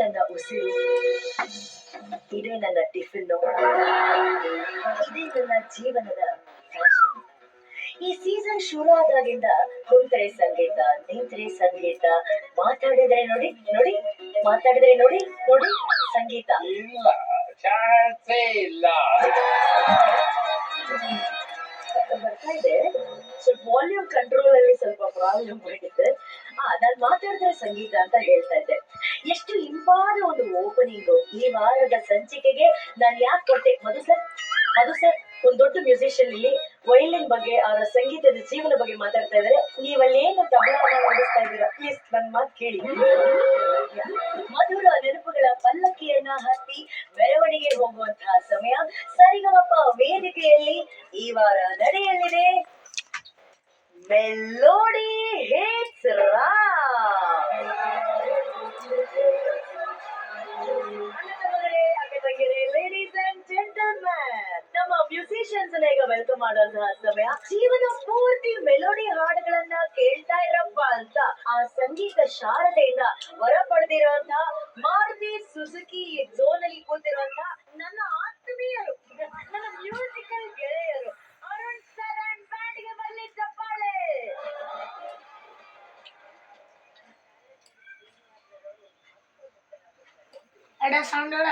ನನ್ನ ಉಸಿರು, ಇದೇ ನನ್ನ ಟಿಫಿನ್, ಇದೇ ನನ್ನ ಜೀವನದ ಫ್ಯಾಷನ್. ಈ ಸೀಸನ್ ಶುರು ಆದಾಗಿಂದ ಕುಂತ್ರೆ ಸಂಗೀತ, ನಿಂತ್ರೆ ಸಂಗೀತ, ಮಾತಾಡಿದ್ರೆ ನೋಡಿ ನೋಡಿ, ಮಾತಾಡಿದ್ರೆ ನೋಡಿ ನೋಡಿ ಸಂಗೀತ. ಇಲ್ಲ, ಚಾನ್ಸೇ ಇಲ್ಲ. ಬರ್ತಾ ಇದೆ, ಸ್ವಲ್ಪ ವಾಲ್ಯೂಮ್ ಕಂಟ್ರೋಲ್ ಅಲ್ಲಿ ಸ್ವಲ್ಪ ಪ್ರಾಬ್ಲಮ್ ಆಗಿದೆ. ನಾನ್ ಮಾತಾಡಿದ್ರೆ ಸಂಗೀತ ಅಂತ ಹೇಳ್ತಾ ಇದ್ದೆ. ಎಷ್ಟು ಇಂಪಾದ ಒಂದು ಓಪನಿಂಗ್ ಈ ವಾರದ ಸಂಚಿಕೆಗೆ ನಾನು ಯಾಕೆ ಕೊಟ್ಟೆ? ಮಧು ಸರ್ ಒಂದ್ ದೊಡ್ಡ ಮ್ಯೂಸಿಷಿಯನ್ ಇಲ್ಲಿ ವೈಲಿನ್ ಬಗ್ಗೆ, ಅವರ ಸಂಗೀತದ ಜೀವನ ಬಗ್ಗೆ ಮಾತಾಡ್ತಾ ಇದಾರೆ. ನೀವಲ್ಲೇನು ತಬಲಾನ ನುಡಿಸ್ತಾ ಇದ್ದೀರಾ? ಪ್ಲೀಸ್ ನನ್ ಮಾತು ಕೇಳಿ. ಮಧುರ ನೆನಪುಗಳ ಪಲ್ಲಕ್ಕಿಯನ್ನ ಹತ್ತಿ ಮೆರವಣಿಗೆ ಹೋಗುವಂತಹ ಸಮಯ. ಸರಿಗಮಪ ವೇದಿಕೆಯಲ್ಲಿ ಈ ವಾರ ನಡೆಯಲಿದೆ melody hits ladies and gentleman, ನಮ್ಮ ಮ್ಯೂಸಿಷಿಯನ್ಸ್ ಈಗ ವೆಲ್ಕಮ್ ಮಾಡುವಂತಹ ಸಮಯ. ಜೀವನ ಪೂರ್ತಿ ಮೆಲೋಡಿ ಹಾಡುಗಳನ್ನ ಕೇಳ್ತಾ ಇರಪ್ಪ ಅಂತ ಆ ಸಂಗೀತ ಶಾರದೆಯಿಂದ ಹೊರ ಪಡೆದಿರುವಂತಹ ಮಾರುತಿ ಸುಜುಕಿ ಝೋನ್ ಅಲ್ಲಿ ಕೂತಿರುವಂತಹ ನನ್ನ ಆತ್ಮೀಯರು, ನನ್ನ ಮ್ಯೂಸಿಕಲ್ ಗೆಳೆಯರು ಅರುಣ್ ಸರ್ ಅಂಡ್ ಬ್ಯಾಂಡ್ಗೆ ಬರಲಿ ಚಪ್ಪಾಳೆ. ಎಡ ಸೌಂಡ್ ಒಳ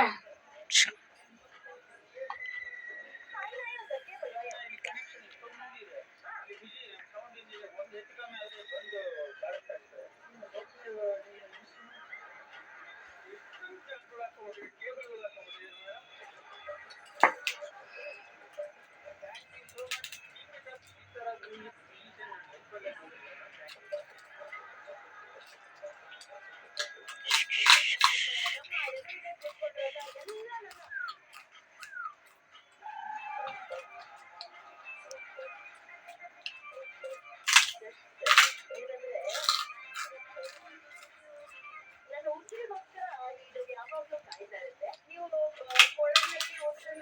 ನನ್ನ ಉಸಿರಿಗೋಸ್ಕರ ಇದು ಯಾವಾಗಲೂ ಕಾಯ್ತಾ ಇರುತ್ತೆ. ನೀವು ಕೊಳಲಲ್ಲಿ ಹೋದ್ರೆ